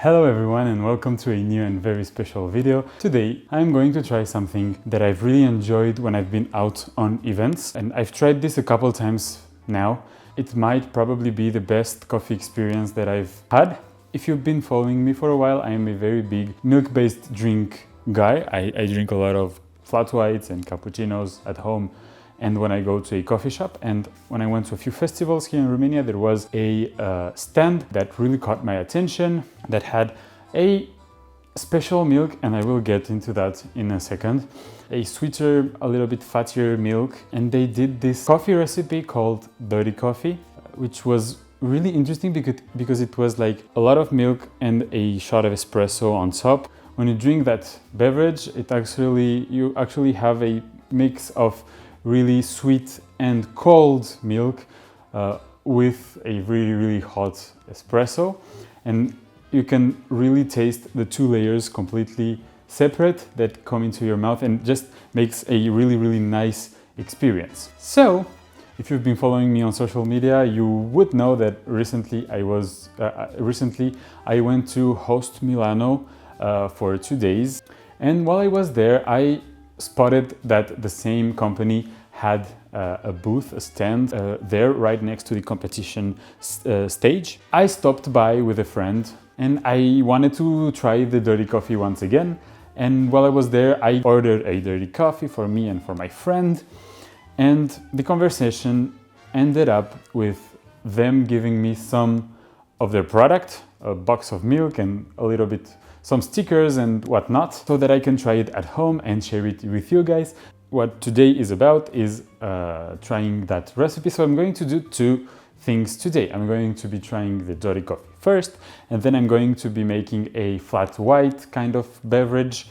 Hello everyone and welcome to a new and very special video. Today I'm going to try something that I've really enjoyed when I've been out on events, and I've tried this a couple times now. It might probably be the best coffee experience that I've had. If you've been following me for a while, I am a very big milk-based drink guy. I drink a lot of flat whites and cappuccinos at home and when I go to a coffee shop. And when I went to a few festivals here in Romania, there was a stand that really caught my attention that had a special milk, and I will get into that in a second. A sweeter, a little bit fattier milk, and they did this coffee recipe called dirty coffee, which was really interesting because it was like a lot of milk and a shot of espresso on top. When you drink that beverage, you actually have a mix of really sweet and cold milk with a really hot espresso, and you can really taste the two layers completely separate that come into your mouth, and just makes a really nice experience. So if you've been following me on social media, you would know that recently I went to Host Milano for 2 days, and while I was there I spotted that the same company had a booth, a stand there right next to the competition stage. I stopped by with a friend and I wanted to try the dirty coffee once again, and while I was there I ordered a dirty coffee for me and for my friend, and the conversation ended up with them giving me some of their product, a box of milk and some stickers and whatnot, so that I can try it at home and share it with you guys. What today is about is trying that recipe. So I'm going to do two things today. I'm going to be trying the dirty coffee first, and then I'm going to be making a flat white kind of beverage,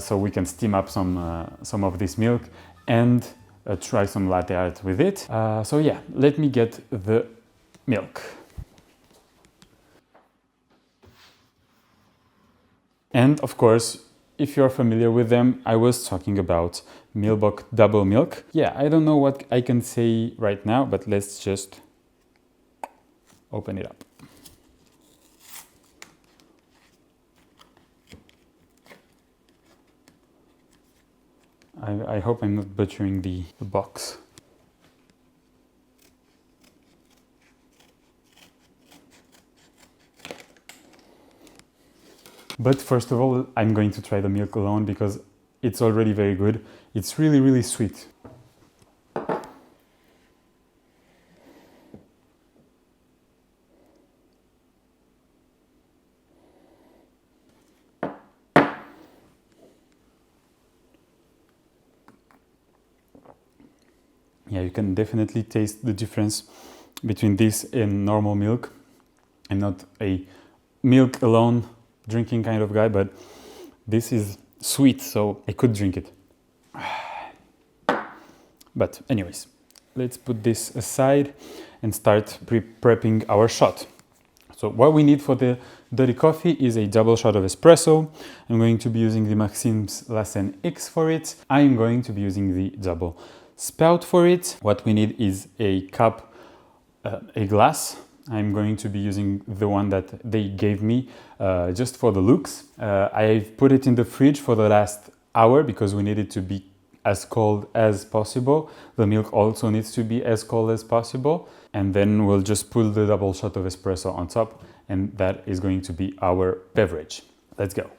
so we can steam up some of this milk and try some latte art with it. So yeah, let me get the milk. And of course, if you're familiar with them, I was talking about Milbok double milk. Yeah, I don't know what I can say right now, but let's just open it up. I hope I'm not butchering the box. But first of all, I'm going to try the milk alone because it's already very good. It's really sweet. Yeah, you can definitely taste the difference between this and normal milk. I'm not a milk alone drinking kind of guy, but this is sweet, so I could drink it. But anyways, let's put this aside and start prepping our shot. So what we need for the dirty coffee is a double shot of espresso. I'm going to be using the Maxim's Latte X for it. I'm going to be using the double spout for it. What we need is a cup, a glass. I'm going to be using the one that they gave me just for the looks. I've put it in the fridge for the last hour because we need it to be as cold as possible. The milk also needs to be as cold as possible. And then we'll just put the double shot of espresso on top, and that is going to be our beverage. Let's go.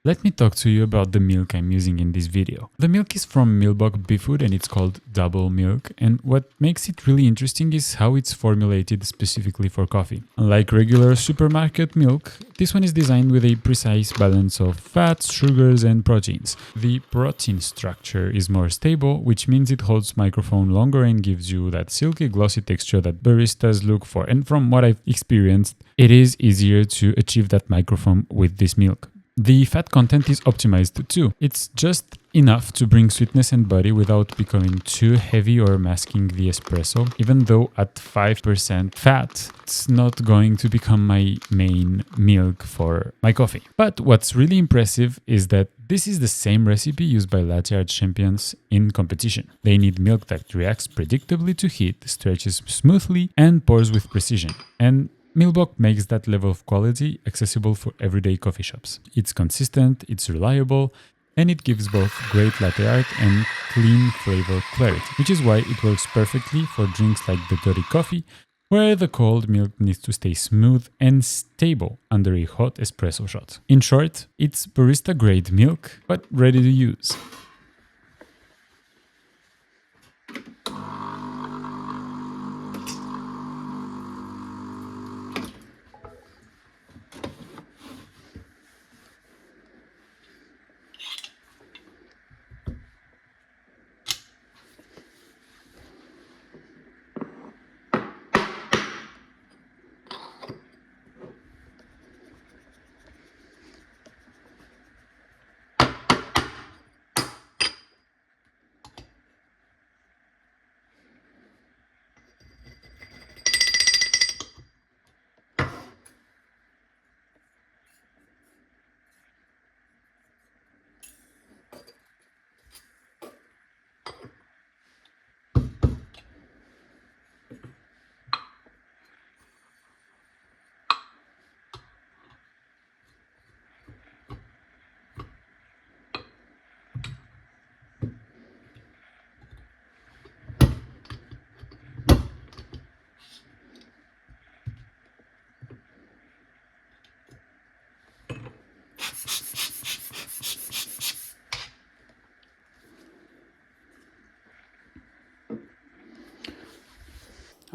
Let me talk to you about the milk I'm using in this video. The milk is from Milbok Beef Food and it's called double milk, and what makes it really interesting is how it's formulated specifically for coffee. Unlike regular supermarket milk, this one is designed with a precise balance of fats, sugars and proteins. The protein structure is more stable, which means it holds microfoam longer and gives you that silky glossy texture that baristas look for, and from what I've experienced, it is easier to achieve that microfoam with this milk. The fat content is optimized too. It's just enough to bring sweetness and body without becoming too heavy or masking the espresso. Even though at 5% fat, it's not going to become my main milk for my coffee. But what's really impressive is that this is the same recipe used by latte art champions in competition. They need milk that reacts predictably to heat, stretches smoothly, and pours with precision. And Milbok makes that level of quality accessible for everyday coffee shops. It's consistent, it's reliable, and it gives both great latte art and clean flavor clarity, which is why it works perfectly for drinks like the dirty coffee, where the cold milk needs to stay smooth and stable under a hot espresso shot. In short, it's barista-grade milk, but ready to use.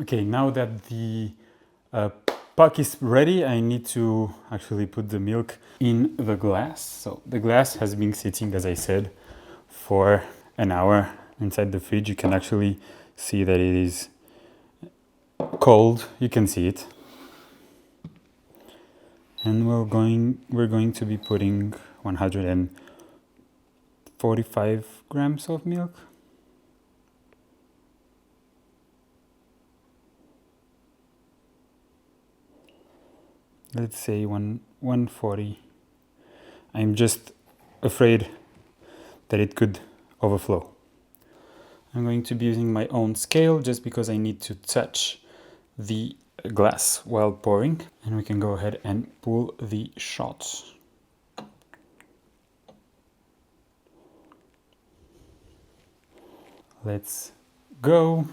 Okay, now that the puck is ready, I need to actually put the milk in the glass. So the glass has been sitting, as I said, for an hour inside the fridge. You can actually see that it is cold. You can see it. And we're going to be putting 145 grams of milk. Let's say 140. I'm just afraid that it could overflow. I'm going to be using my own scale just because I need to touch the glass while pouring, and we can go ahead and pull the shots. Let's go.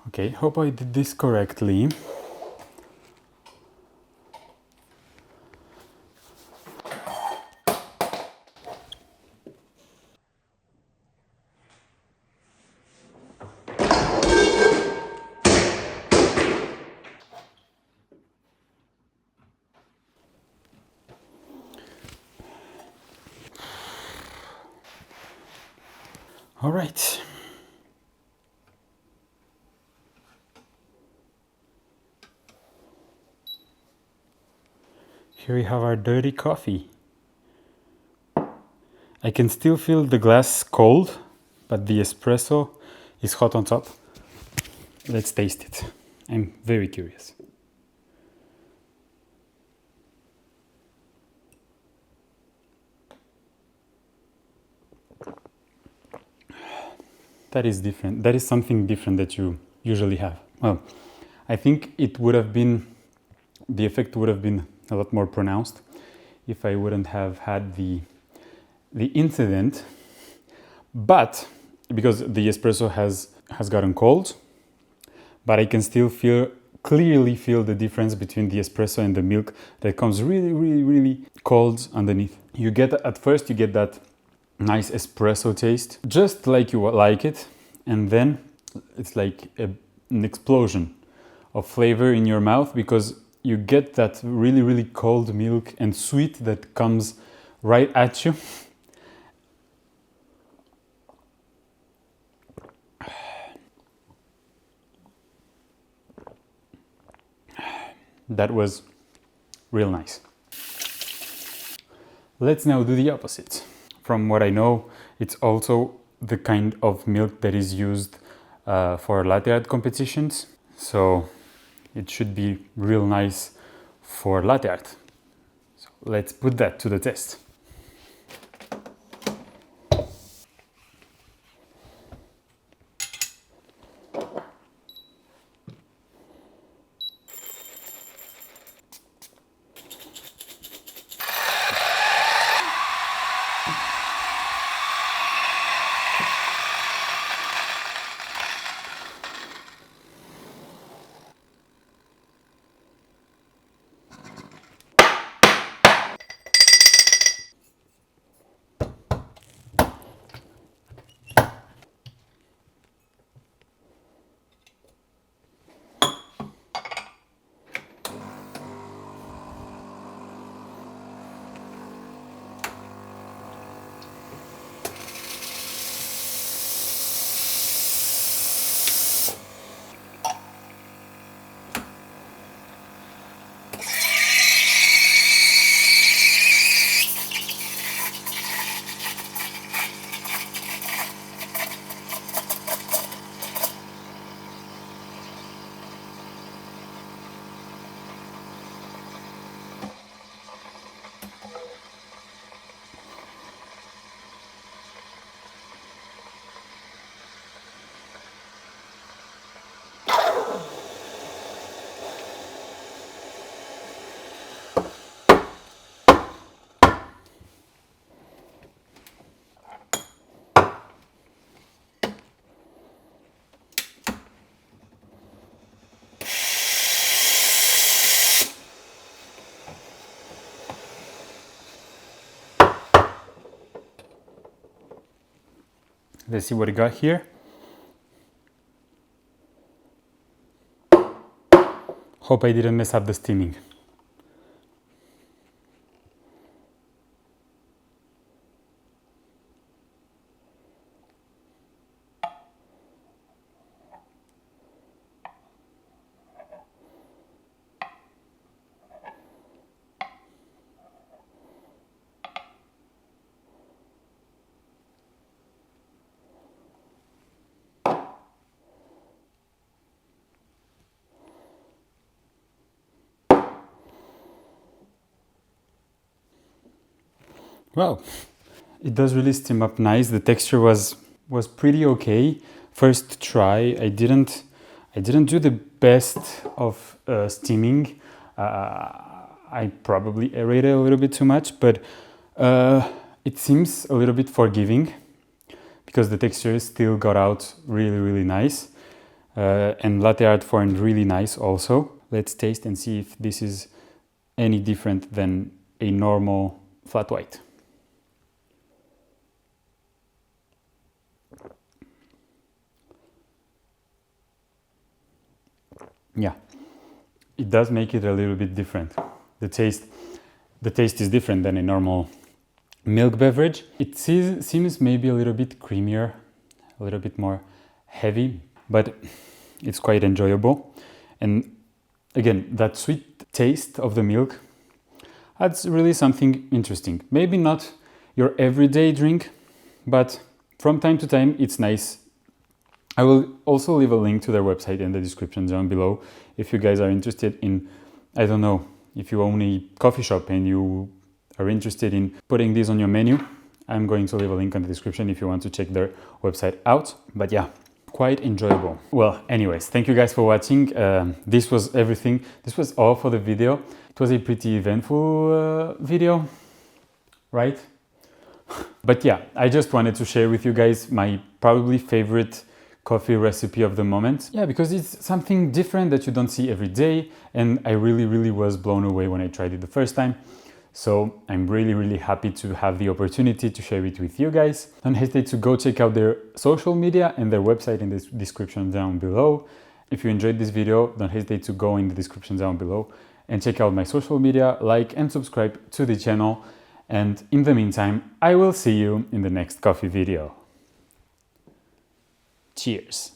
Okay, hope I did this correctly. All right. Here we have our dirty coffee. I can still feel the glass cold, but the espresso is hot on top. Let's taste it. I'm very curious. That is different. That is something different that you usually have. Well, I think it would have been, the effect would have been a lot more pronounced if I wouldn't have had the incident, but because the espresso has gotten cold, but I can still clearly feel the difference between the espresso and the milk that comes really cold underneath. At first you get that nice espresso taste, just like you like it, and then it's like an explosion of flavor in your mouth because you get that really cold milk and sweet that comes right at you. That was real nice. Let's now do the opposite. From what I know, it's also the kind of milk that is used for latte art competitions. So it should be real nice for latte art. So let's put that to the test. Let's see what I got here. Hope I didn't mess up the steaming. Wow, it does really steam up nice. The texture was pretty okay. First try, I didn't do the best of steaming. I probably aerated a little bit too much, but it seems a little bit forgiving because the texture still got out really nice. And latte art formed really nice also. Let's taste and see if this is any different than a normal flat white. Yeah, it does make it a little bit different. The taste is different than a normal milk beverage. It seems maybe a little bit creamier, a little bit more heavy, but it's quite enjoyable. And again, that sweet taste of the milk adds really something interesting. Maybe not your everyday drink, but from time to time it's nice. I will also leave a link to their website in the description down below if you guys are interested in, I don't know, if you own a coffee shop and you are interested in putting this on your menu. I'm going to leave a link in the description if you want to check their website out. But yeah, quite enjoyable. Well, anyways, thank you guys for watching. This was everything. This was all for the video. It was a pretty eventful video, right? But yeah, I just wanted to share with you guys my probably favorite coffee recipe of the moment. Yeah, because it's something different that you don't see every day, and I really was blown away when I tried it the first time. So I'm really happy to have the opportunity to share it with you guys. Don't hesitate to go check out their social media and their website in the description down below. If you enjoyed this video, don't hesitate to go in the description down below and check out my social media, like and subscribe to the channel. And in the meantime, I will see you in the next coffee video. Cheers!